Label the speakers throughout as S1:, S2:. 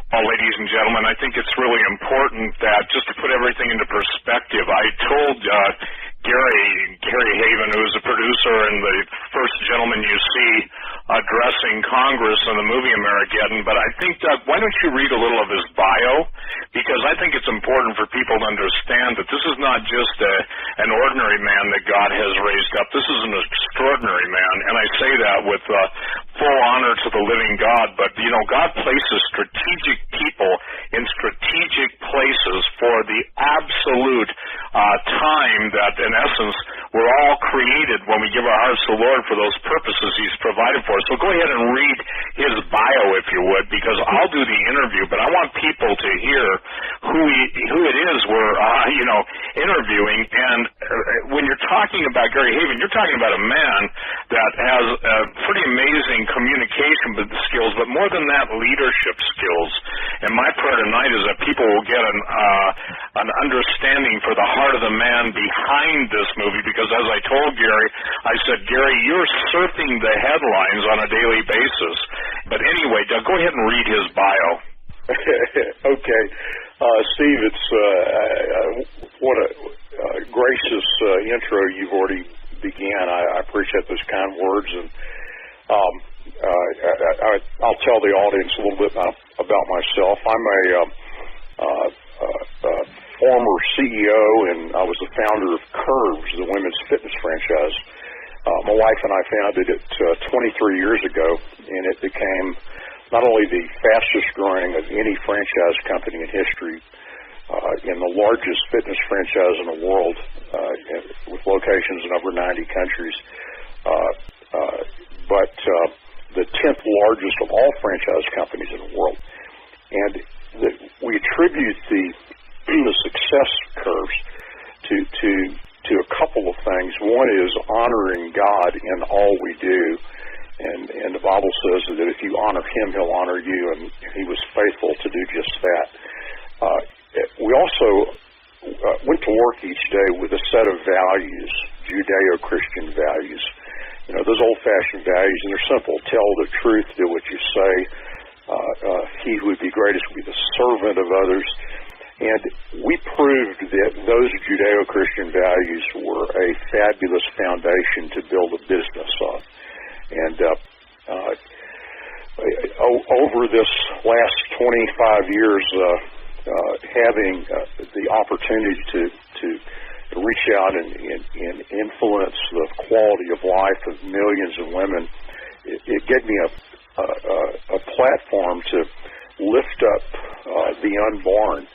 S1: Well, ladies and gentlemen, I think it's really important that just to put everything into perspective, I told Gary Haven, who is a producer and the first gentleman you see addressing Congress in the movie Armageddon, but I think, Doug, why don't you read a little of his bio? Because I think it's important for people to understand that this is not just an ordinary man that God has raised up. This is an extraordinary man, and I say that with full honor to the living God. But, you know, God places strategic people in strategic places for the absolute time that, in essence, we're all created when we give our hearts to the Lord for those purposes He's provided for us. So go ahead and read his bio, if you would, because I'll do the interview, but I want people to hear who it is we're interviewing. And when you're talking about Gary Haven, you're talking about a man that has pretty amazing communication skills, but more than that, leadership skills. And my prayer tonight is that people will get an understanding for the heart of the man behind this movie, because as I told Gary, I said, Gary, you're surfing the headlines on a daily basis. But anyway, Doug, go ahead and read his bio.
S2: Okay. Steve, it's what a gracious intro you've already began. I appreciate those kind words, and I'll tell the audience a little bit about myself. I'm a former CEO, and I was the founder of Curves, the women's fitness franchise. My wife and I founded it 23 years ago, and it became not only the fastest growing of any franchise company in history, and the largest fitness franchise in the world, with locations in over 90 countries, but the 10th largest of all franchise companies in the world. And we attribute the success curves to a couple of things. One is honoring God in all we do, and the Bible says that if you honor Him, He'll honor you, and He was faithful to do just that. We also went to work each day with a set of values, Judeo-Christian values. You know, those old-fashioned values, and they're simple. Tell the truth, do what you say. He who would be greatest would be the servant of others. And we proved that those Judeo-Christian values were a fabulous foundation to build a business on. And over this last 25 years, having the opportunity to reach out and influence the quality of life of millions of women, it gave me a platform to lift up the unborn.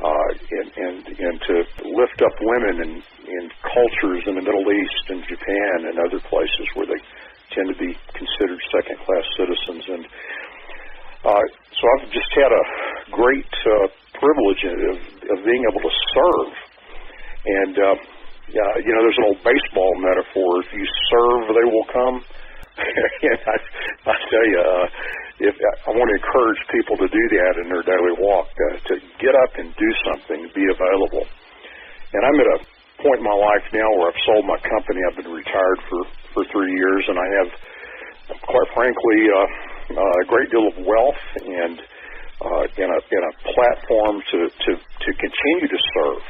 S2: And to lift up women in cultures in the Middle East and Japan and other places where they tend to be considered second-class citizens. And so I've just had a great privilege of being able to serve. And, there's an old baseball metaphor, if you serve, they will come. And I tell you, I want to encourage people to do that in their daily walk, to get up and do something, be available. And I'm at a point in my life now where I've sold my company. I've been retired for 3 years, and I have, quite frankly, a great deal of wealth and a platform to continue to serve.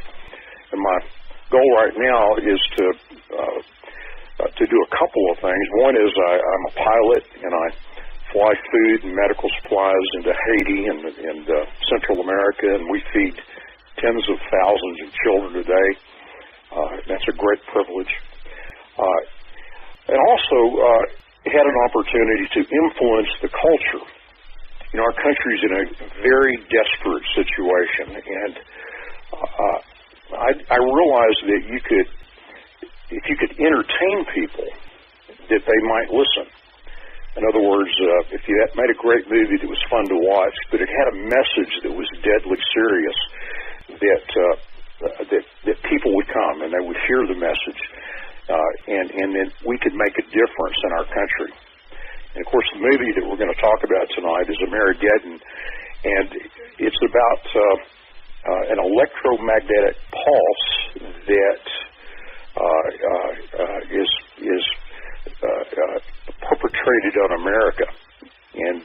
S2: And my goal right now is to do a couple of things. One is I'm a pilot, and I fly food and medical supplies into Haiti and Central America, and we feed tens of thousands of children a day. That's a great privilege. And also had an opportunity to influence the culture. You know, our country's in a very desperate situation, and I realized that if you could entertain people, that they might listen. In other words, if you had made a great movie that was fun to watch, but it had a message that was deadly serious, that people would come and they would hear the message, and then we could make a difference in our country. And of course, the movie that we're going to talk about tonight is Armageddon, and it's about an electromagnetic pulse that is perpetrated on America, and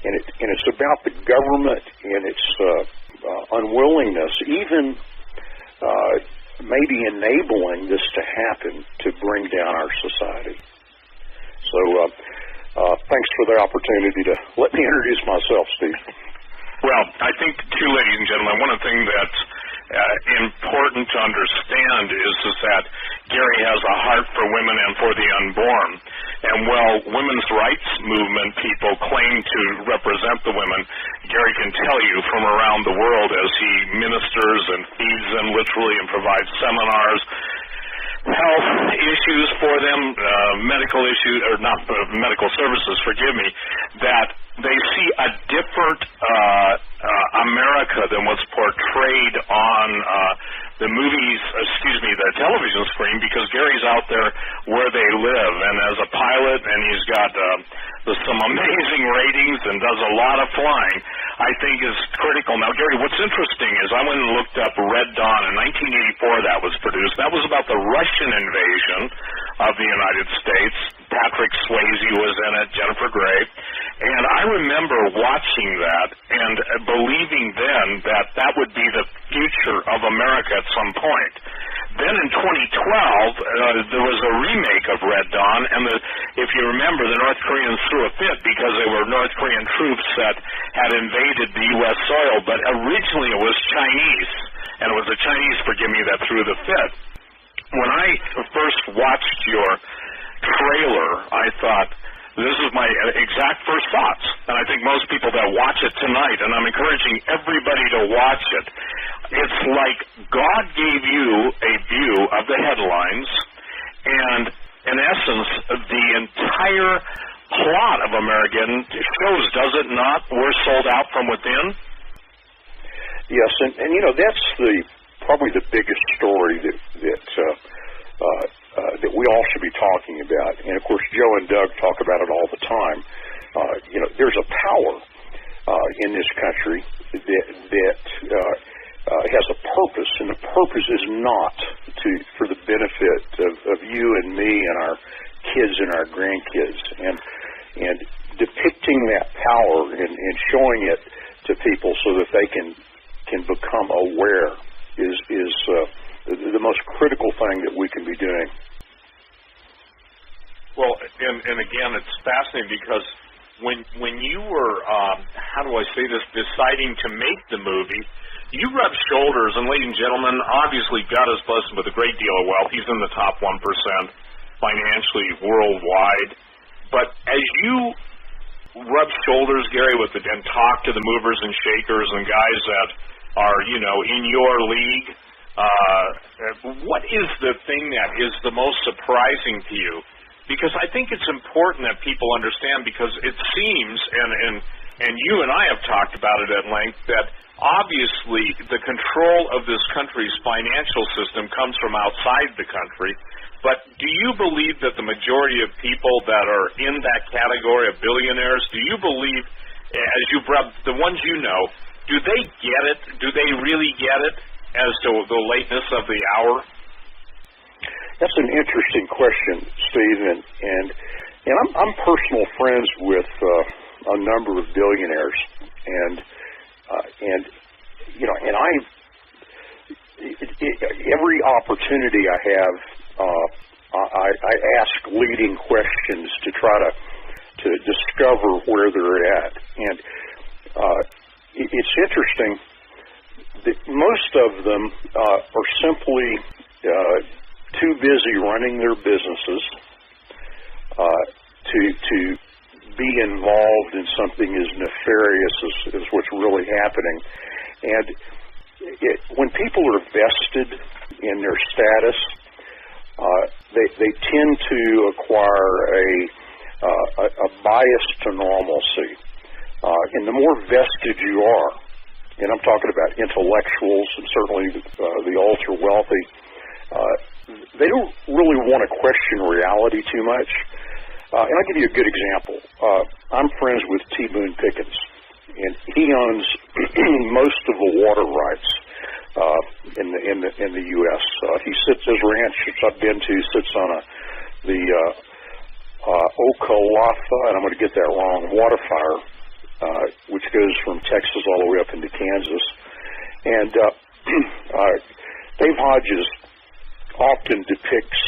S2: it's about the government and its unwillingness, even maybe enabling this to happen, to bring down our society. So thanks for the opportunity to let me introduce myself, Steve.
S1: Well, I think, too, ladies and gentlemen, one of the things that's important to understand is that Gary has a heart for women and for the unborn. And while women's rights movement people claim to represent the women, Gary can tell you from around the world as he ministers and feeds them literally and provides seminars, health issues for them, medical issues, or not medical services, forgive me, that they see a different America than what's portrayed on the the television screen, because Gary's out there where they live, and as a pilot, and he's got some amazing ratings and does a lot of flying, I think is critical. Now, Gary, what's interesting is I went and looked up Red Dawn in 1984. That was produced. That was about the Russian invasion of the United States. Patrick Swayze was in it, Jennifer Grey, and I remember watching that and believing then that that would be the future of America at some point. Then in 2012, there was a remake of Red Dawn, and if you remember, the North Koreans threw a fit because they were North Korean troops that had invaded the U.S. soil, but originally it was Chinese, and it was the Chinese, forgive me, that threw the fit. When I first watched your trailer, I thought, this is my exact first thoughts, and I think most people that watch it tonight, and I'm encouraging everybody to watch it, it's like God gave you a view of the headlines, and in essence, the entire plot of American shows, does it not? We're sold out from within.
S2: Yes, and you know, that's probably the biggest story that we all should be talking about. And of course, Joe and Doug talk about it all the time. You know, there's a power in this country that has a purpose, and the purpose is not for the benefit of you and me and our kids and our grandkids. And depicting that power and showing it to people so that they can become aware is the most critical thing that we can be doing.
S1: Well, and again, it's fascinating because when you were, how do I say this, deciding to make the movie, you rubbed shoulders, and ladies and gentlemen, obviously God has blessed him with a great deal of wealth. He's in the top 1% financially worldwide. But as you rub shoulders, Gary, and talk to the movers and shakers and guys that are, you know, in your league, what is the thing that is the most surprising to you? Because I think it's important that people understand, because it seems, and you and I have talked about it at length, that obviously the control of this country's financial system comes from outside the country. But do you believe that the majority of people that are in that category of billionaires, do you believe, as you've rubbed, the ones you know, do they get it? Do they really get it as to the lateness of the hour?
S2: That's an interesting question, Steve, and I'm personal friends with a number of billionaires, and you know, and every opportunity I have, I ask leading questions to try to discover where they're at, and it's interesting that most of them are simply too busy running their businesses to be involved in something as nefarious as what's really happening. And when people are vested in their status, they tend to acquire a bias to normalcy. And the more vested you are, and I'm talking about intellectuals and certainly the ultra-wealthy, they don't really want to question reality too much. And I'll give you a good example. I'm friends with T. Boone Pickens, and he owns most of the water rights in the U.S. He sits, his ranch, which I've been to, sits on the Okaloosa, and I'm going to get that wrong, water fire which goes from Texas all the way up into Kansas. And Dave Hodges often depicts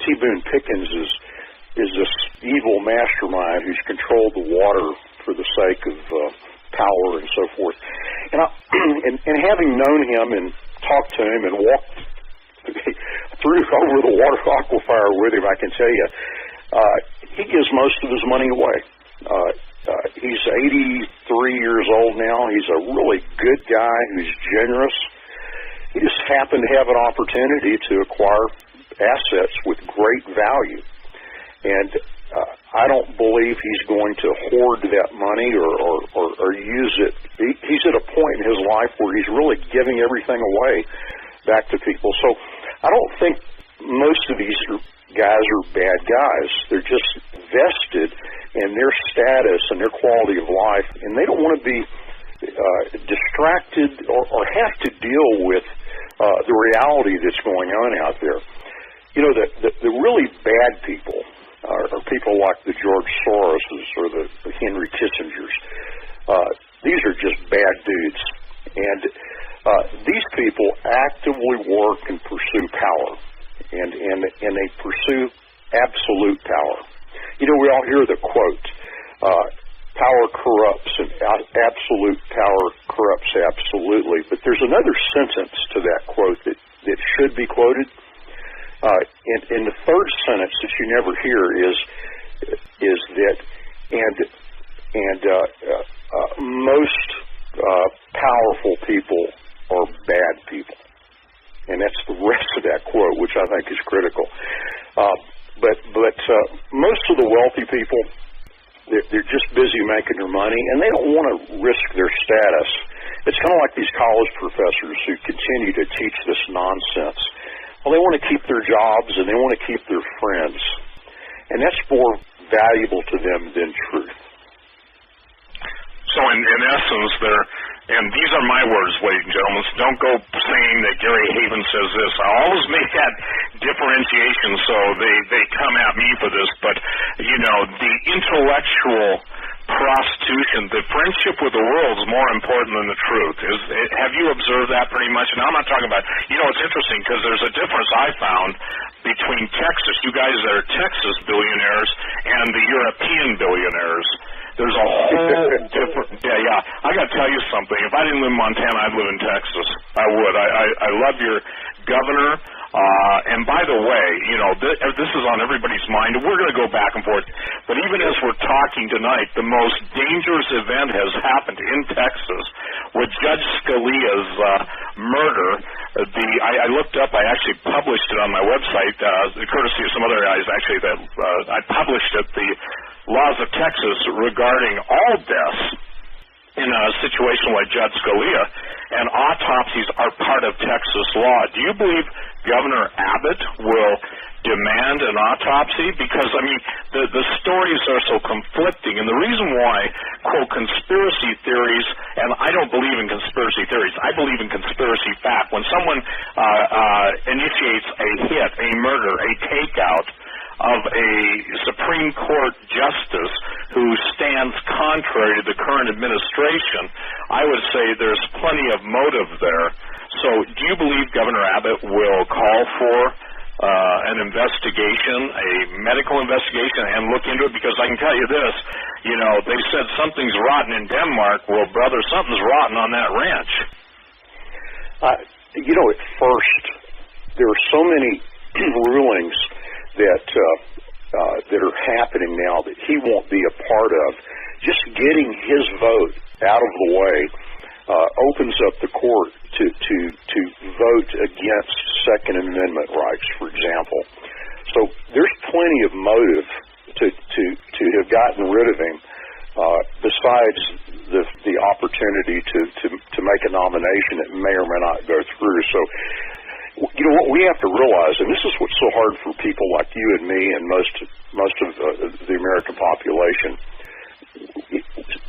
S2: T. Boone Pickens is this evil mastermind who's controlled the water for the sake of power and so forth. And and having known him and talked to him and walked through over the water aquifer with him, I can tell you, he gives most of his money away. He's 83 years old now. He's a really good guy who's generous. He just happened to have an opportunity to acquire assets with great value. And I don't believe he's going to hoard that money or use it. He's at a point in his life where he's really giving everything away back to people. So I don't think most of these guys are bad guys. They're just vested in their status and their quality of life, and they don't want to be distracted or have to deal with the reality that's going on out there. You know, the really bad people are people like the George Soroses or the Henry Kissingers. These are just bad dudes. And these people actively work and pursue power. And they pursue absolute power. You know, we all hear the quote, power corrupts and absolute power corrupts absolutely. But there's another sentence to that quote that should be quoted. And the third sentence that you never hear is that most powerful people are bad people. And that's the rest of that quote, which I think is critical. But most of the wealthy people, they're just busy making their money, and they don't want to risk their status. It's kind of like these college professors who continue to teach this nonsense. Well, they want to keep their jobs, and they want to keep their friends. And that's more valuable to them than truth.
S1: So in essence, and these are my words, ladies and gentlemen, so don't go saying that Gary Haven says this. I always make that differentiation so they come at me for this, but, you know, the intellectual prostitution, the friendship with the world is more important than the truth. Have you observed that pretty much? And I'm not talking about, you know, it's interesting because there's a difference I found between Texas, you guys that are Texas billionaires, and the European billionaires. There's a whole different, yeah. I got to tell you something. If I didn't live in Montana, I'd live in Texas. I would. I love your governor. And by the way, you know, this is on everybody's mind. We're going to go back and forth. But even as we're talking tonight, the most dangerous event has happened in Texas with Judge Scalia's murder. I looked up. I actually published it on my website, courtesy of some other guys. Actually, that I published it. The laws of Texas regarding all deaths in a situation like Judge Scalia, and autopsies are part of Texas law. Do you believe Governor Abbott will demand an autopsy? Because, I mean, the stories are so conflicting, and the reason why, quote, conspiracy theories, and I don't believe in conspiracy theories, I believe in conspiracy fact. When someone initiates a hit, a murder, a takeout of a Supreme Court justice who stands contrary to the current administration, I would say there's plenty of motive there. So do you believe Governor Abbott will call for an investigation, a medical investigation, and look into it? Because I can tell you this, you know, they said something's rotten in Denmark. Well, brother, something's rotten on that ranch.
S2: You know, at first, there are so many rulings that are happening now that he won't be a part of. Just getting his vote out of the way opens up the court to vote against Second Amendment rights, for example. So there's plenty of motive to have gotten rid of him, besides the opportunity to make a nomination that may or may not go through. So, you know, what we have to realize, and this is what's so hard for people like you and me and most of the American population,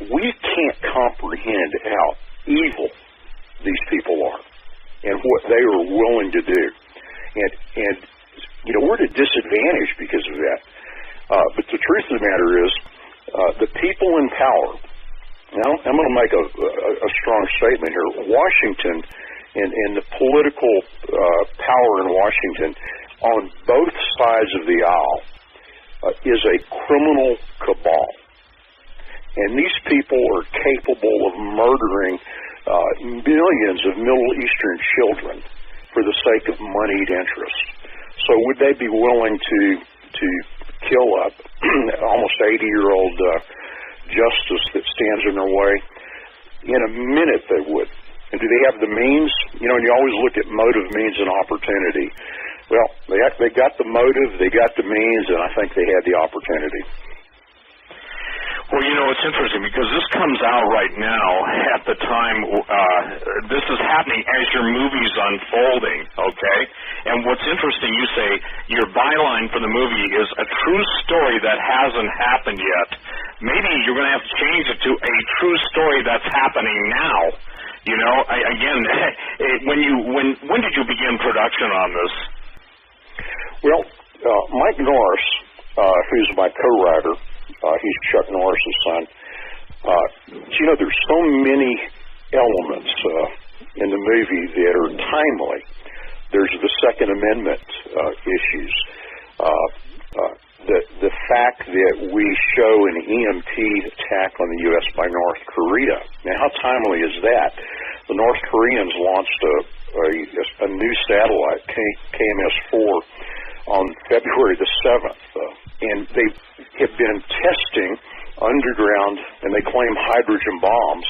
S2: we can't comprehend how evil these people are and what they are willing to do. And you know, we're at a disadvantage because of that. But the truth of the matter is, the people in power. Now, I'm going to make a strong statement here. Washington and the political power in Washington on both sides of the aisle is a criminal cabal. And these people are capable of murdering millions of Middle Eastern children for the sake of moneyed interest. So would they be willing to kill a almost 80-year-old justice that stands in their way? In a minute they would. And do they have the means? You know, and you always look at motive, means, and opportunity. Well, they got the motive, they got the means, and I think they had the opportunity.
S1: Well, you know, it's interesting because this comes out right now at the time, this is happening as your movie's unfolding, okay? And what's interesting, you say your byline for the movie is a true story that hasn't happened yet. Maybe you're going to have to change it to a true story that's happening now. You know, when did you begin production on this?
S2: Well, Mike Norris, who's my co-writer, he's Chuck Norris's son. You know, there's so many elements in the movie that are timely. There's the Second Amendment issues. The fact that we show an EMP attack on the U.S. by North Korea. Now, how timely is that? The North Koreans launched a new satellite, KMS-4, on February the 7th. And they have been testing underground, and they claim hydrogen bombs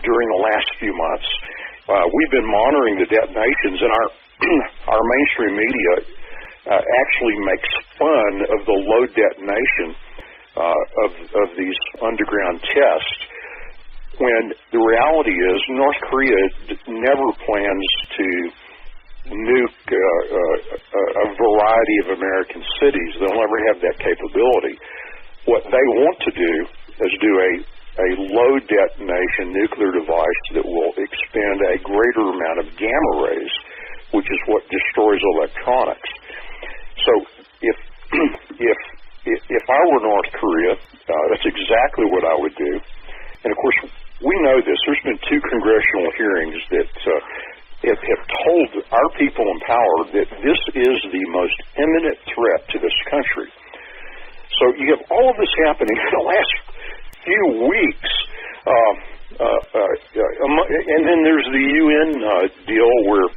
S2: during the last few months. We've been monitoring the detonations, and our mainstream media actually makes fun of the low detonation of these underground tests, when the reality is North Korea never plans to nuke a variety of American cities. They'll never have that capability. What they want to do is do a low detonation nuclear device that will expend a greater amount of gamma rays, which is what destroys electronics. So if I were North Korea, that's exactly what I would do. And of course, we know this. There's been 2 congressional hearings that have told our people in power that this is the most imminent threat to this country. So you have all of this happening in the last few weeks. And then there's the UN deal where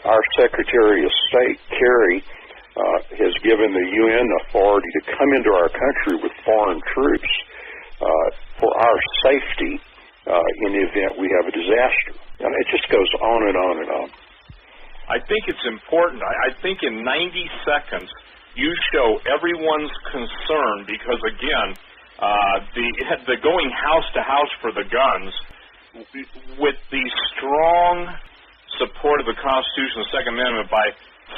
S2: our Secretary of State, Kerry, has given the UN authority to come into our country with foreign troops for our safety in the event we have a disaster. And it just goes on and on and on.
S1: I think it's important. I think in 90 seconds you show everyone's concern because, again, the going house to house for the guns with the strong support of the Constitution, the Second Amendment by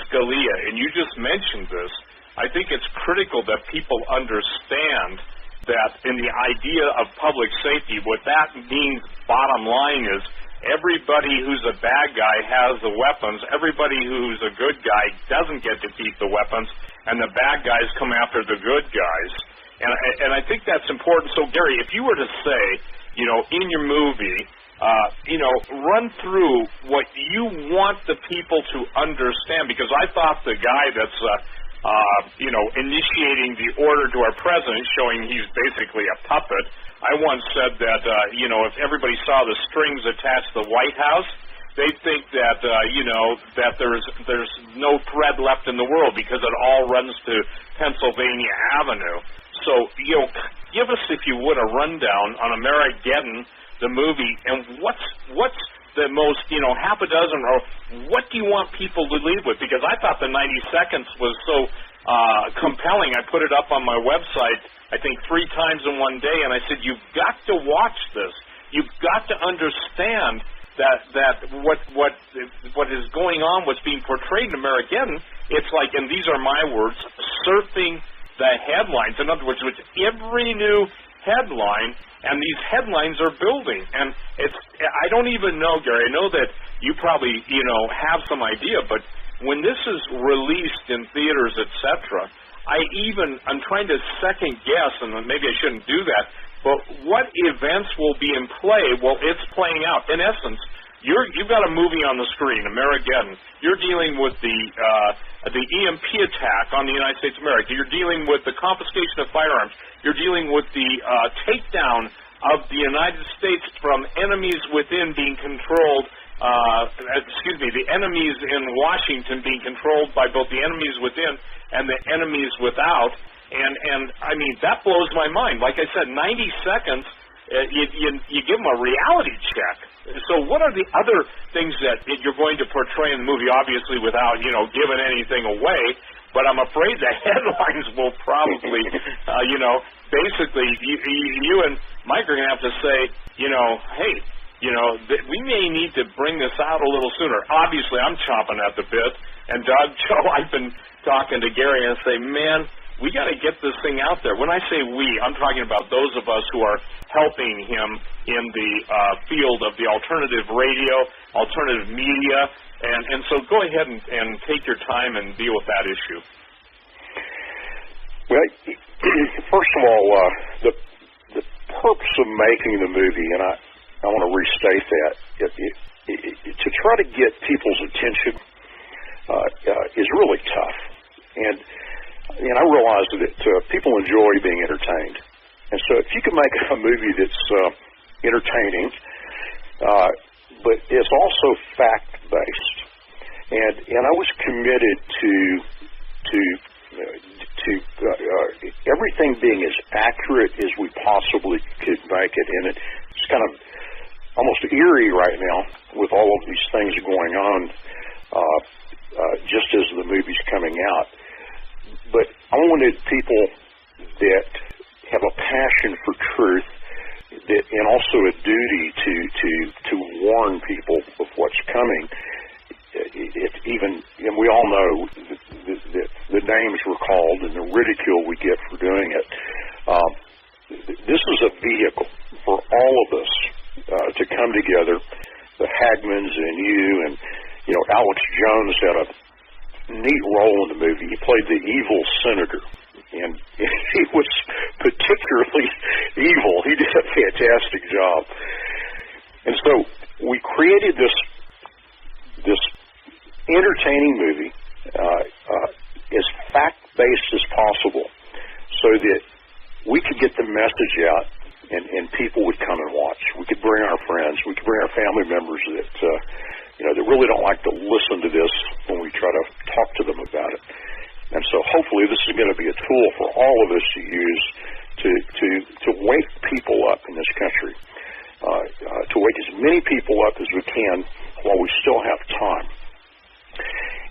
S1: Scalia, and you just mentioned this, I think it's critical that people understand that in the idea of public safety, what that means, bottom line, is everybody who's a bad guy has the weapons, everybody who's a good guy doesn't get to keep the weapons, and the bad guys come after the good guys. And I think that's important. So, Gary, if you were to say, you know, in your movie, run through what you want the people to understand, because I thought the guy that's initiating the order to our president, showing he's basically a puppet. I once said that, if everybody saw the strings attached to the White House, they'd think that, that there's no thread left in the world because it all runs to Pennsylvania Avenue. So, give us, if you would, a rundown on Amerigeddon, the movie, and what's the most, half a dozen, or what do you want people to leave with? Because I thought the 90 seconds was so compelling. I put it up on my website, I think 3 times in one day, and I said, you've got to watch this. You've got to understand that what is going on, what's being portrayed in Amerigeddon, it's like, and these are my words, surfing the headlines. In other words, with every new headline, and these headlines are building. And I don't even know, Gary, I know that you probably, have some idea, but when this is released in theaters, etc.,
S3: I'm trying to second guess, and maybe I shouldn't do that, but what events will be in play while it's playing out? In essence, you've got a movie on the screen, Amerigeddon. You're dealing with the EMP attack on the United States of America. You're dealing with the confiscation of firearms. You're dealing with the takedown of the United States from enemies within being controlled, the enemies in Washington being controlled by both the enemies within and the enemies without. And I mean, that blows my mind. Like I said, 90 seconds, you give them a reality check. So what are the other things that you're going to portray in the movie, obviously without, giving anything away? But I'm afraid the headlines will probably, basically, you and Mike are going to have to say, hey, we may need to bring this out a little sooner. Obviously, I'm chomping at the bit. And Doug, Joe, I've been talking to Gary and say, man, we got to get this thing out there. When I say we, I'm talking about those of us who are helping him in the field of the alternative radio, alternative media, and so go ahead and take your time and deal with that issue.
S2: Well, first of all, the purpose of making the movie, and I want to restate that, to try to get people's attention is really tough. And I realize that people enjoy being entertained. And so if you can make a movie that's entertaining, but is also fact-based, and I was committed to everything being as accurate as we possibly could make it. And it's kind of almost eerie right now with all of these things going on, just as the movie's coming out. But I wanted people that have a passion for truth, and also a duty to warn people of what's coming. And we all know that the names were called and the ridicule we get for doing it. This is a vehicle for all of us to come together. The Hagmans and you and Alex Jones had a neat role in the movie. He played the evil senator, and he was particularly evil. He did a fantastic job. And so we created this entertaining movie as fact-based as possible so that we could get the message out and people would come and watch. We could bring our friends. We could bring our family members that that really don't like to listen to this when we try to talk to them about it. And so hopefully this is going to be a tool for all of us to use to wake people up in this country, to wake as many people up as we can while we still have time.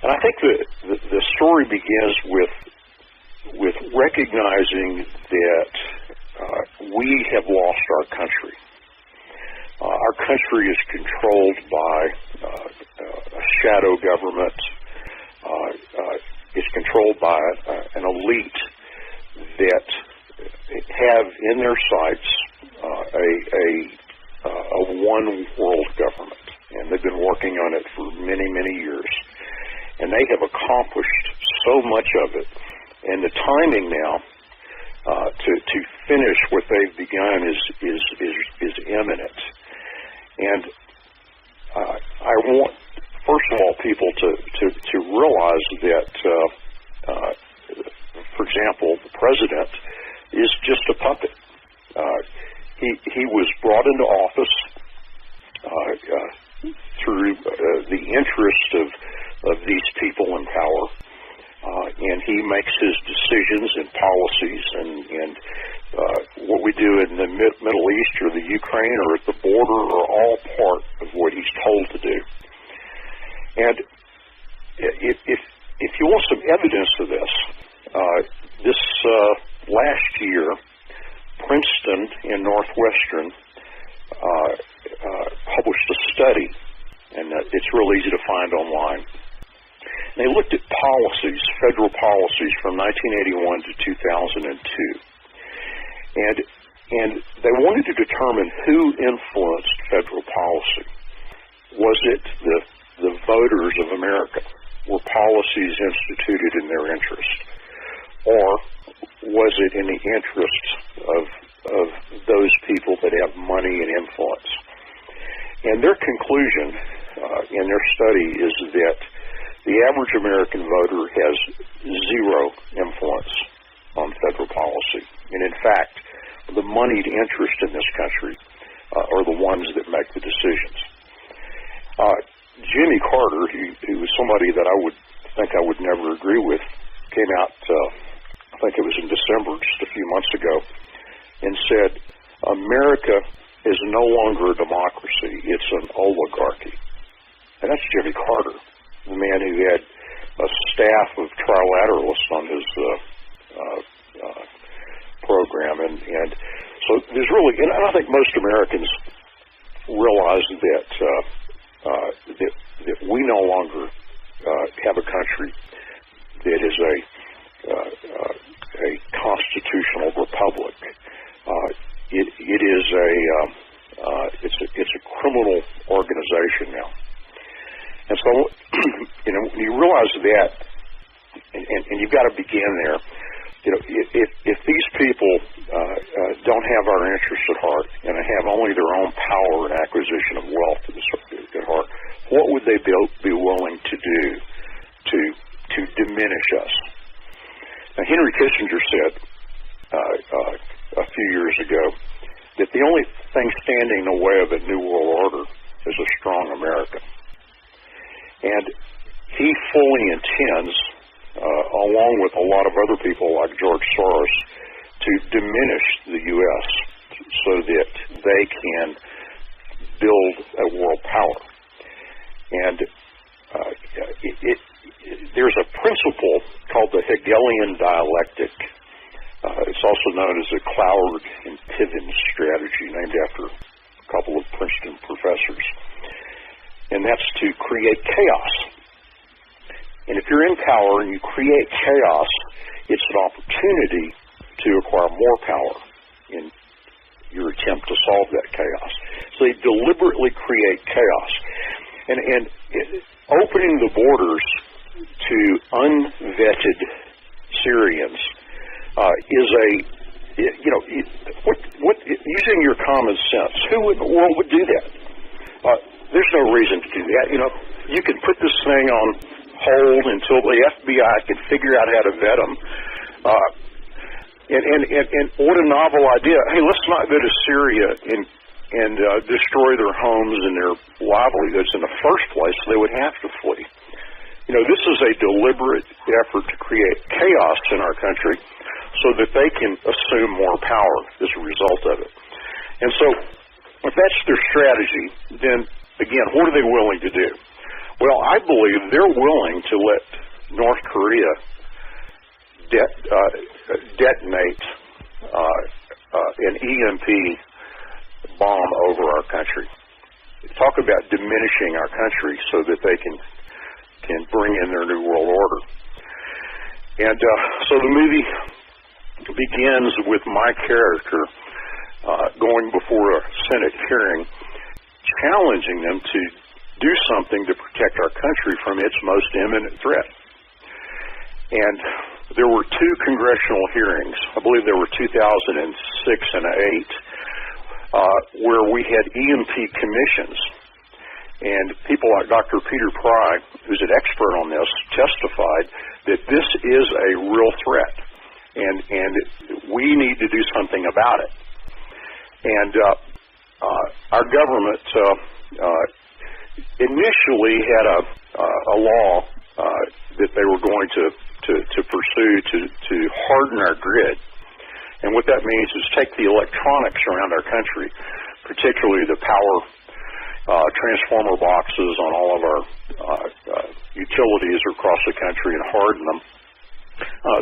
S2: And I think the story begins with recognizing that we have lost our country. Our country is controlled by a shadow government. It's controlled by an elite that have in their sights a one-world government. And they've been working on it for many, many years. And they have accomplished so much of it. And the timing now to finish what they've begun is imminent. And I want, first of all, people to realize that, for example, the president is just a puppet. He was brought into office through the interest of these people in power, and he makes his decisions and policies, and what we do in the Middle East or the Ukraine or at the border are all part of what he's told to do. And if you want some evidence of this, this last year, Princeton and Northwestern published a study, and it's real easy to find online. And they looked at policies, federal policies from 1981 to 2002. And they wanted to determine who influenced federal policy. Was it the voters of America? Were policies instituted in their interest? or was it in the interest of those people that have money and influence? And their conclusion in their study is that the average American voter has zero influence on federal policy. And in fact, the moneyed interest in this country are the ones that make the decisions. Jimmy Carter, who was somebody that I would never agree with, came out, I think it was in December, just a few months ago, and said, America is no longer a democracy, it's an oligarchy. And that's Jimmy Carter, the man who had a staff of trilateralists on his program. And so there's really, and I think most Americans realize that we no longer have a country that is a constitutional republic. It is it's a criminal organization now. And so, when you realize that, and you've got to begin there, if these people don't have our interests at heart and have only their own power and acquisition of wealth at heart, what would they be willing to do to diminish us? Now, Henry Kissinger said a few years ago that the only thing standing in the way of a new world order is a strong America. And he fully intends, along with a lot of other people like George Soros, to diminish the U.S. so that they can build a world power. And there's a principle called the Hegelian dialectic. It's also known as the Cloward and Piven strategy, named after a couple of Princeton professors. And that's to create chaos. And if you're in power and you create chaos, it's an opportunity to acquire more power in your attempt to solve that chaos. So they deliberately create chaos. And opening the borders to unvetted Syrians is using your common sense. Who in the world would do that? There's no reason to do that. You can put this thing on hold until the FBI can figure out how to vet them. And what a novel idea. Hey, let's not go to Syria and destroy their homes and their livelihoods in the first place. They would have to flee. This is a deliberate effort to create chaos in our country so that they can assume more power as a result of it. And so, if that's their strategy, then, again, what are they willing to do? Well, I believe they're willing to let North Korea detonate an EMP bomb over our country. Talk about diminishing our country so that they can bring in their new world order. And so the movie begins with my character going before a Senate hearing, challenging them to do something to protect our country from its most imminent threat. And there were two congressional hearings, I believe there were 2006 and 2008, where we had EMP commissions. And people like Dr. Peter Pry, who's an expert on this, testified that this is a real threat, and we need to do something about it. And our government initially had a law that they were going to pursue to harden our grid. And what that means is take the electronics around our country, particularly the power transformer boxes on all of our utilities across the country, and harden them.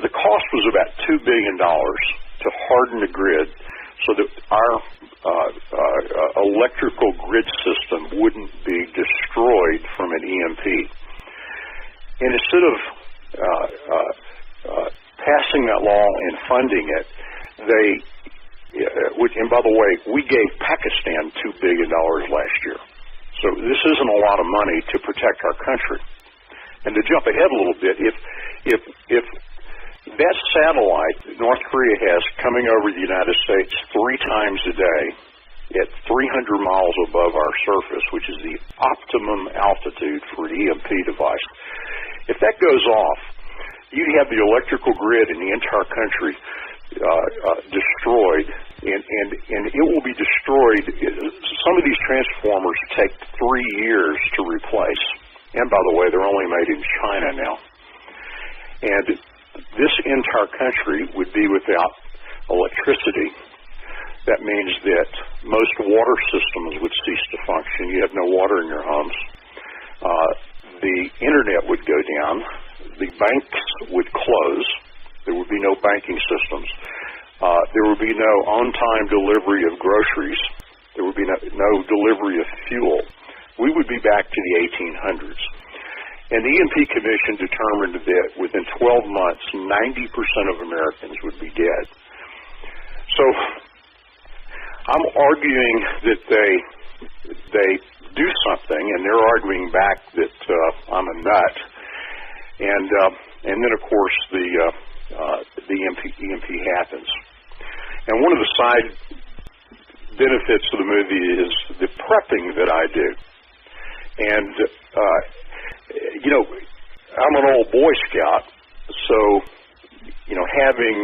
S2: The cost was about $2 billion to harden the grid so that our electrical grid system wouldn't be destroyed from an EMP. And instead of passing that law and funding it, and by the way, we gave Pakistan $2 billion last year. So this isn't a lot of money to protect our country. And to jump ahead a little bit, if that satellite North Korea has coming over the United States 3 times a day at 300 miles above our surface, which is the optimum altitude for an EMP device. If that goes off, you have the electrical grid in the entire country destroyed, and it will be destroyed. Some of these transformers take 3 years to replace, and by the way, they're only made in China now. And this entire country would be without electricity. That means that most water systems would cease to function. You have no water in your homes. The internet would go down. The banks would close. There would be no banking systems. There would be no on-time delivery of groceries. There would be no delivery of fuel. We would be back to the 1800s. And the EMP Commission determined that within 12 months, 90% of Americans would be dead. So I'm arguing that they do something, and they're arguing back that I'm a nut. And then, of course, the EMP happens. And one of the side benefits of the movie is the prepping that I do. And, I'm an old Boy Scout, so, having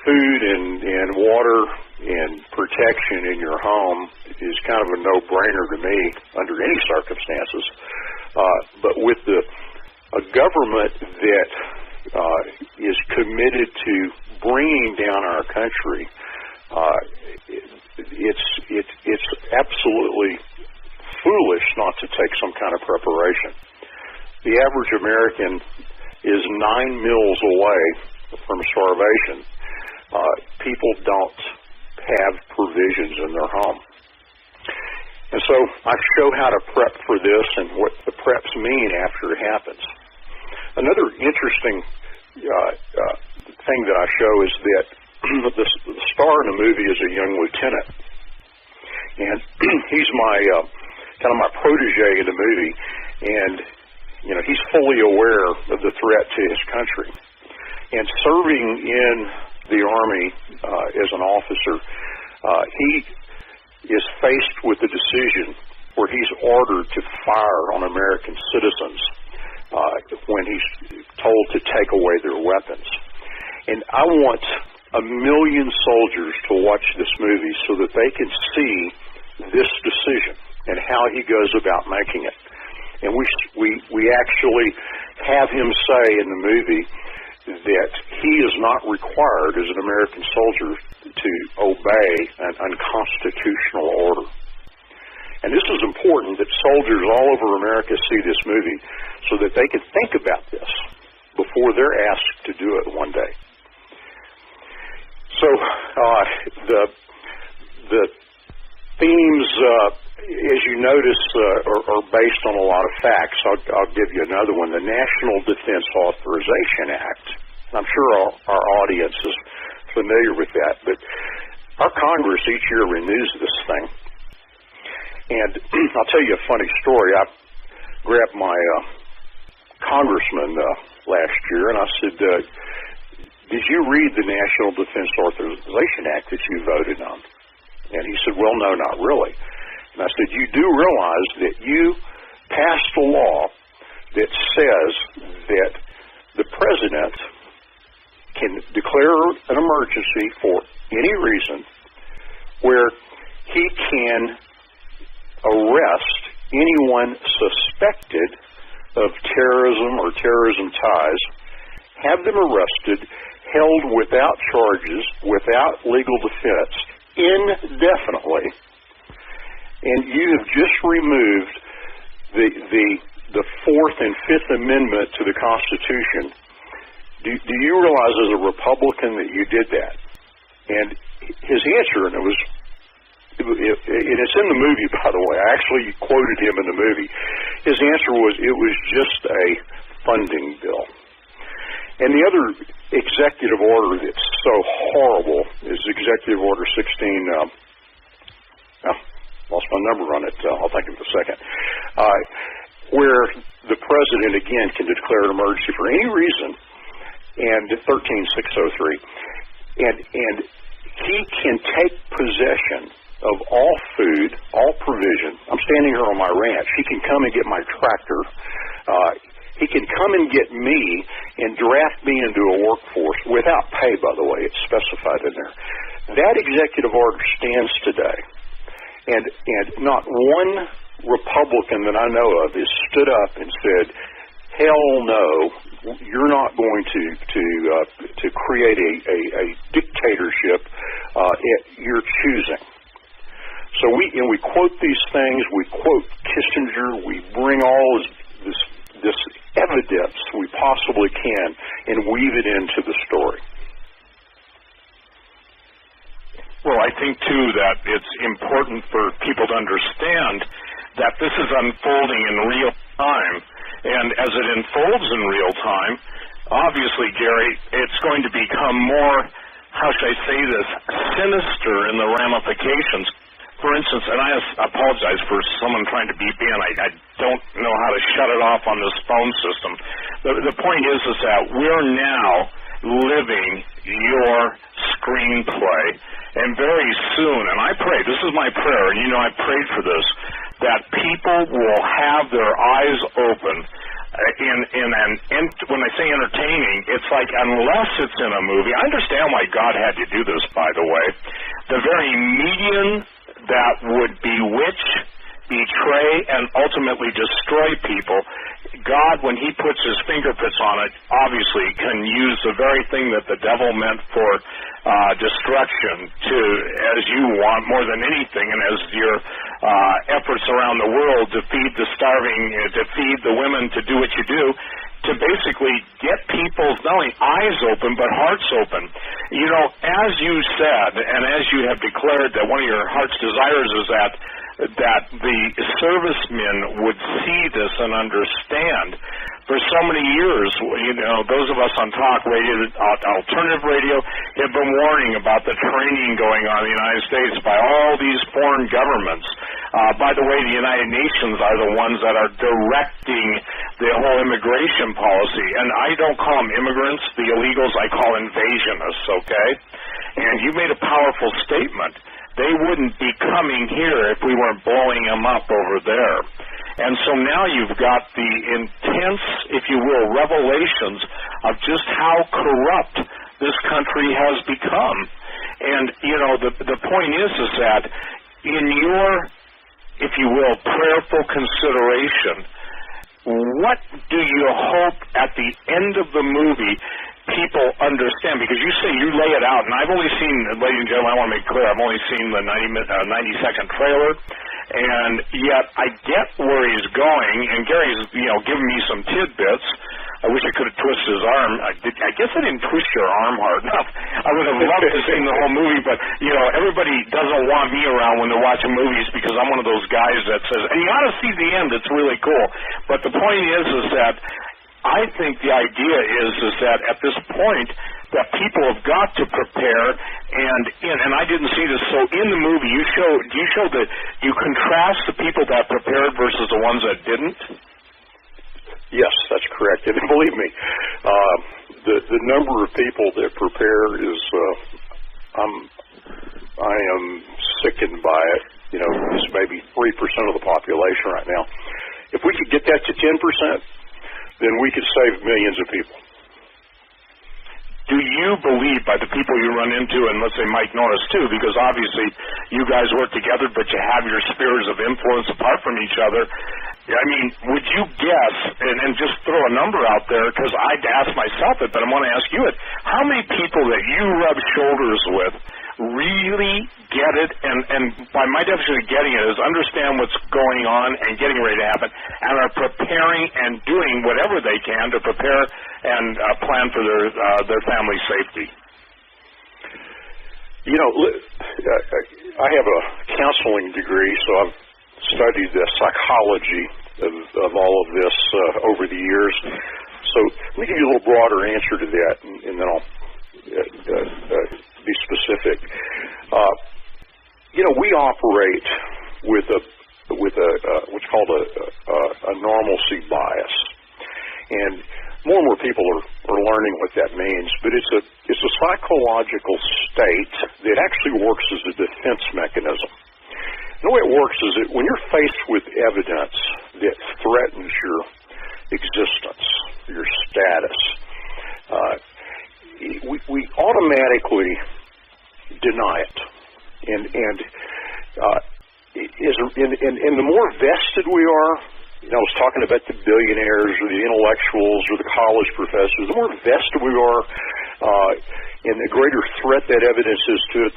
S2: food and water and protection in your home is kind of a no-brainer to me under any circumstances. But with a government that is committed to bringing down our country, it's absolutely foolish not to take some kind of preparation. The average American is 9 meals away from starvation. People don't have provisions in their home. And so I show how to prep for this and what the preps mean after it happens. Another interesting thing that I show is that the star in the movie is a young lieutenant. And he's kind of my protege in the movie. And, he's fully aware of the threat to his country. And serving in the Army as an officer, he is faced with a decision where he's ordered to fire on American citizens when he's told to take away their weapons. And I want 1 million soldiers to watch this movie so that they can see this decision and how he goes about making it. And we actually have him say in the movie that he is not required as an American soldier to obey an unconstitutional order. And this is important that soldiers all over America see this movie so that they can think about this before they're asked to do it one day. So the themes, as you notice, are based on a lot of facts. I'll give you another one. The National Defense Authorization Act. I'm sure our audience is familiar with that, but our Congress each year renews this thing. And I'll tell you a funny story. I grabbed my congressman last year, and I said, did you read the National Defense Authorization Act that you voted on? And he said, well, no, not really. And I said, you do realize that you passed a law that says that the president can declare an emergency for any reason where he can arrest anyone suspected of terrorism or terrorism ties, have them arrested, held without charges, without legal defense, indefinitely, and you have just removed the Fourth and Fifth Amendment to the Constitution. Do you realize as a Republican that you did that? And his answer, and it's in the movie, by the way. I actually quoted him in the movie. His answer was, it was just a funding bill. And the other executive order that's so horrible is Executive Order 16. Lost my number on it. I'll think of it in a second. Where the president, again, can declare an emergency for any reason and 13603, and he can take possession of all food, all provision. I'm standing here on my ranch. He can come and get my tractor. He can come and get me and draft me into a workforce without pay, by the way. It's specified in there. That executive order stands today, and not one Republican that I know of has stood up and said, hell no, you're not going to create a dictatorship at your choosing. So we quote these things, we quote Kissinger, we bring all this evidence we possibly can and weave it into the story.
S1: Well, I think, too, that it's important for people to understand that this is unfolding in real time. And as it unfolds in real time, obviously, Gary, it's going to become more, how should I say this, sinister in the ramifications. For instance, and I apologize for someone trying to beep in. I don't know how to shut it off on this phone system. The point is that we're now living your screenplay, and very soon, and I pray, this is my prayer, and you know I prayed for this, that people will have their eyes open. When I say entertaining, it's like unless it's in a movie. I understand why God had to do this, by the way. The very medium that would bewitch, betray, and ultimately destroy people, God, when he puts his fingerprints on it, obviously can use the very thing that the devil meant for destruction to, as you want, more than anything, and as your efforts around the world to feed the starving, to feed the women, to do what you do, to basically get people's not only eyes open but hearts open. You know, as you said, and as you have declared that one of your heart's desires is that the servicemen would see this and understand. For so many years, you know, those of us on talk radio, alternative radio, have been warning about the training going on in the United States by all these foreign governments. By the way, the United Nations are the ones that are directing the whole immigration policy. And I don't call them immigrants, the illegals, I call invasionists, okay? And you made a powerful statement. They wouldn't be coming here if we weren't blowing them up over there. And so now you've got the intense, if you will, revelations of just how corrupt this country has become. And, you know, the point is that in your, if you will, prayerful consideration, what do you hope at the end of the movie people understand? Because you say you lay it out, and I've only seen, ladies and gentlemen, I want to make clear, I've only seen the 90-second trailer, and yet I get where he's going, and Gary's, you know, giving me some tidbits. I wish I could have twisted his arm. I guess I didn't twist your arm hard enough. I would have loved to see the whole movie, but, you know, everybody doesn't want me around when they're watching movies because I'm one of those guys that says, and you ought to see the end, it's really cool. But the point is that I think the idea is that at this point that people have got to prepare, and I didn't see this. So in the movie, you contrast the people that prepared versus the ones that didn't.
S2: Yes, that's correct. And believe me, the number of people that prepare is, I am sickened by it. You know, this may be 3% of the population right now. If we could get that to 10%, then we could save millions of people.
S1: Do you believe, by the people you run into, and let's say Mike Norris too, because obviously you guys work together, but you have your spheres of influence apart from each other, I mean, would you guess, and just throw a number out there, because I'd ask myself it, but I want to ask you it, how many people that you rub shoulders with really get it, and by my definition of getting it is understand what's going on and getting ready to happen, and are preparing and doing whatever they can to prepare and plan for their family safety?
S2: You know, I have a counseling degree, so I've studied the psychology of all of this over the years. So let me give you a little broader answer to that, and then I'll be specific. You know, we operate with what's called a normalcy bias, and more people are or learning what that means, but it's a psychological state that actually works as a defense mechanism. And the way it works is that when you're faced with evidence that threatens your existence, your status, we automatically deny it, and the more vested we are, I was talking about the billionaires or the intellectuals or the college professors, the more vested we are, and the greater threat that evidence is to it,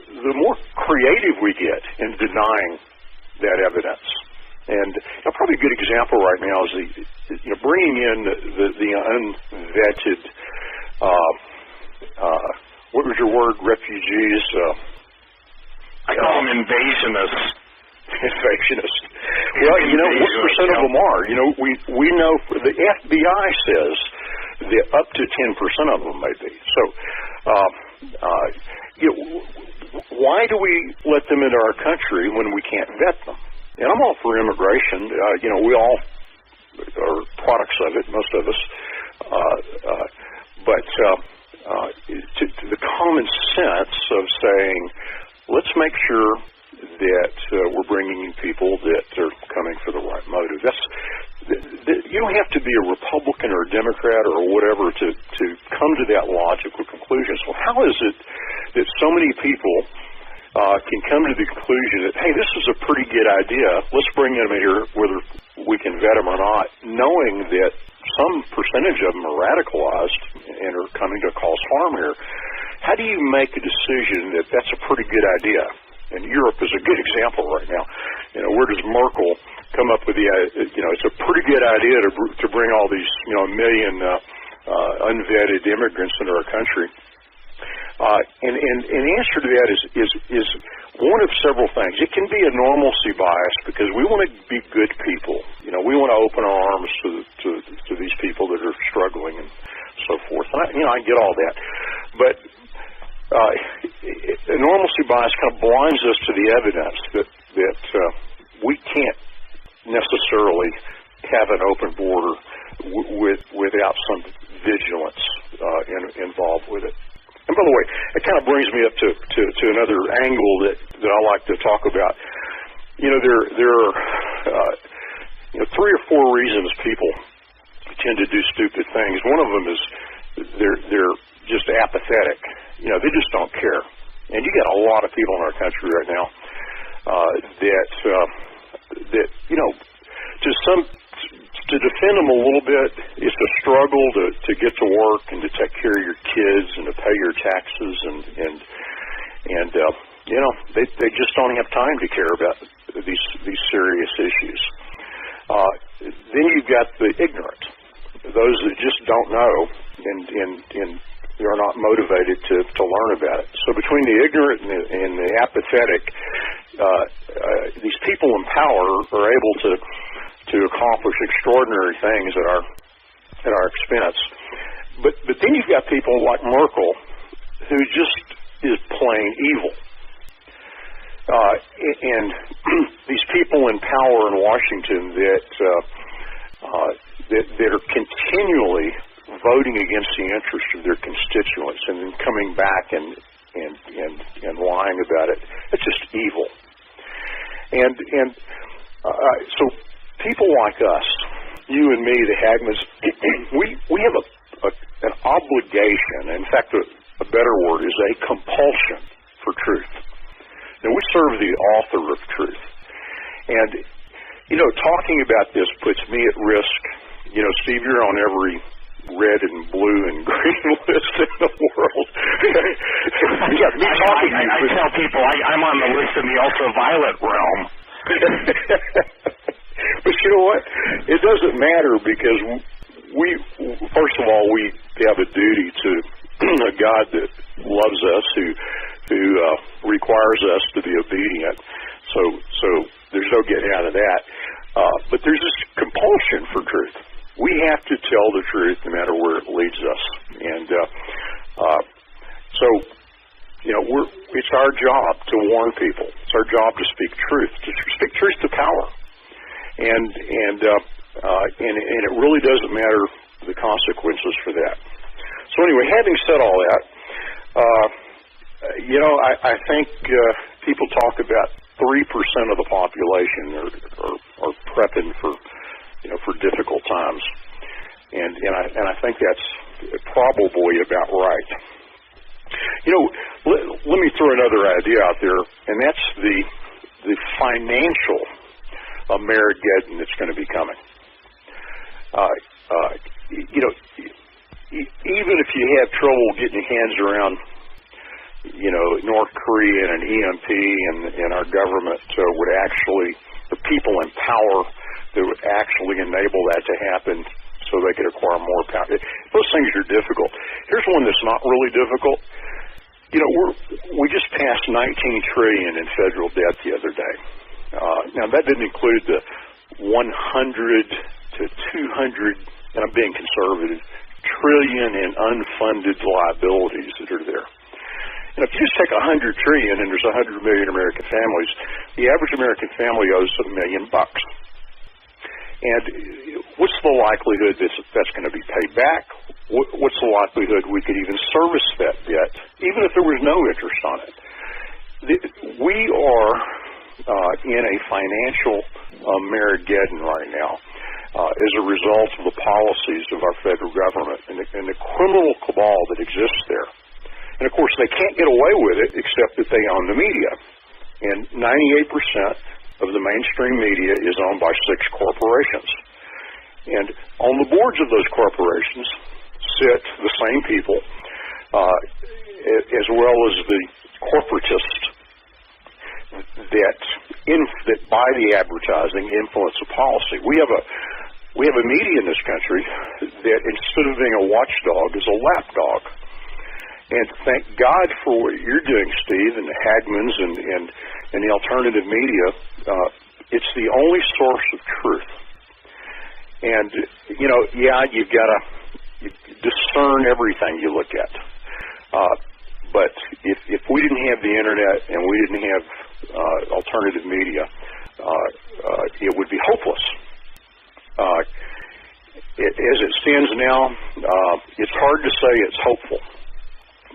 S2: the more creative we get in denying that evidence. And probably a good example right now is bringing in the unvetted, what was your word, refugees?
S1: I call them invasionists.
S2: Invasionists. Well, what percent of them are? We know the FBI says that up to 10% of them may be. So, why do we let them into our country when we can't vet them? And I'm all for immigration. We all are products of it, most of us. But to the common sense of saying, let's make sure that we're bringing in people that are coming for the right motive. You don't have to be a Republican or a Democrat or whatever to come to that logical conclusion. So how is it that so many people can come to the conclusion that, hey, this is a pretty good idea, let's bring them here whether we can vet them or not, knowing that some percentage of them are radicalized and are coming to cause harm here? How do you make a decision that that's a pretty good idea? And Europe is a good example right now. Where does Merkel come up with it's a pretty good idea to bring all these, a million unvetted immigrants into our country? And the answer to that is one of several things. It can be a normalcy bias because we want to be good people. We want to open our arms to these people that are struggling and so forth. And I get all that, but a normalcy bias kind of blinds us to the evidence that we can't necessarily have an open border without some vigilance involved with it. And by the way, it kind of brings me up to another angle that I like to talk about. There are 3 or 4 reasons people tend to do stupid things. One of them is they're just apathetic. They just don't care. And you got a lot of people in our country right now that to defend them a little bit, it's a struggle to get to work and to take care of your kids and to pay your taxes and they just don't have time to care about these serious issues. Then you've got the ignorant, those that just don't know and are not motivated to learn about it. So between the ignorant and the apathetic, these people in power are able to accomplish extraordinary things at our expense. But then you've got people like Merkel, who just is plain evil. And these people in power in Washington that are continually voting against the interests of their constituents and then coming back and lying about it. It's just evil. And so people like us, you and me, the Hagmans, we have an obligation. In fact, a better word is a compulsion for truth. Now, we serve the author of truth. And, talking about this puts me at risk. Steve, you're on every red and blue and green list in the world.
S1: I tell people I'm on the list in the ultraviolet realm.
S2: But you know what? It doesn't matter because first of all, we have a duty to a God that loves us, who requires us to be obedient. So there's no getting out of that. But there's this compulsion for truth. We have to tell the truth no matter where it leads us. And it's our job to warn people. It's our job to speak truth to power. And it really doesn't matter the consequences for that. So anyway, having said all that, I think people talk about 3% of the population are prepping for difficult times, and I think that's probably about right. Let me throw another idea out there, and that's the financial Amerigeddon that's going to be coming. Even if you have trouble getting your hands around, North Korea and an EMP and our government would actually, the people in power that would actually enable that to happen so they could acquire more power. Those things are difficult. Here's one that's not really difficult. We just passed $19 trillion in federal debt the other day. Now, that didn't include the 100 to 200, and I'm being conservative, trillion in unfunded liabilities that are there. And if you just take $100 trillion and there's 100 million American families, the average American family owes $1 million. And what's the likelihood that's going to be paid back? What's the likelihood we could even service that debt, even if there was no interest on it? We are in a financial Amerigeddon right now as a result of the policies of our federal government and the criminal cabal that exists there. And, of course, they can't get away with it except that they own the media. And 98% of the mainstream media is owned by 6 corporations. And on the boards of those corporations sit the same people, as well as the corporatists that buy the advertising, influence the policy. We have a media in this country that, instead of being a watchdog, is a lapdog. And thank God for what you're doing, Steve, and the Hagmans and the alternative media. It's the only source of truth. And, you've got to discern everything you look at. But if we didn't have the Internet and we didn't have alternative media, it would be hopeless. As it stands now, it's hard to say it's hopeful.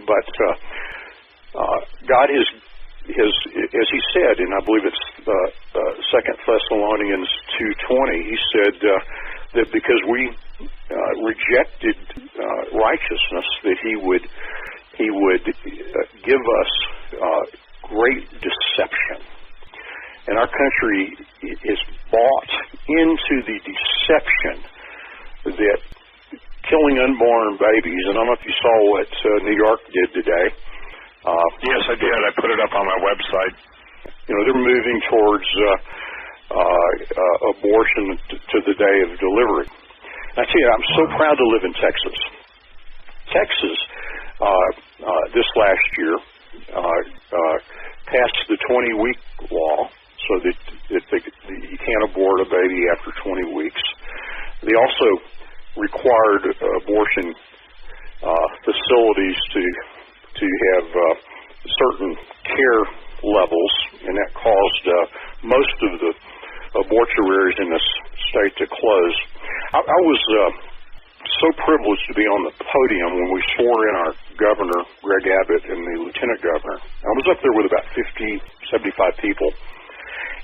S2: But God has, as He said, and I believe it's 2 Thessalonians 2:20, He said that because we rejected righteousness, that He would give us great deception. And our country is bought into the deception that killing unborn babies, and I don't know if you saw what New York did today.
S1: Yes, I did. I put it up on my website.
S2: They're moving towards abortion to the day of delivery. I tell you, I'm so proud to live in Texas. Texas, this last year, passed the 20-week law so that you can't abort a baby after 20 weeks. They also required abortion facilities to have certain care levels, and that caused most of the abortuaries in this state to close. I was so privileged to be on the podium when we swore in our governor, Greg Abbott, and the lieutenant governor. I was up there with about 75 people.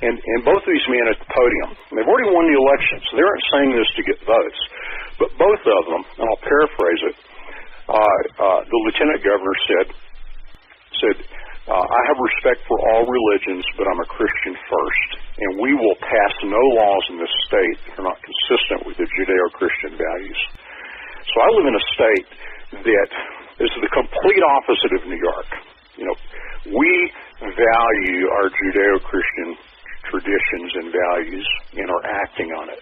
S2: And both of these men at the podium, they've already won the election, so they aren't saying this to get votes. But both of them, and I'll paraphrase it, the lieutenant governor said, I have respect for all religions, but I'm a Christian first, and we will pass no laws in this state that are not consistent with the Judeo-Christian values. So I live in a state that is the complete opposite of New York. We value our Judeo-Christian traditions and values and are acting on it.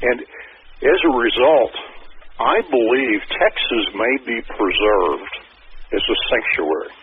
S2: And as a result, I believe Texas may be preserved as a sanctuary.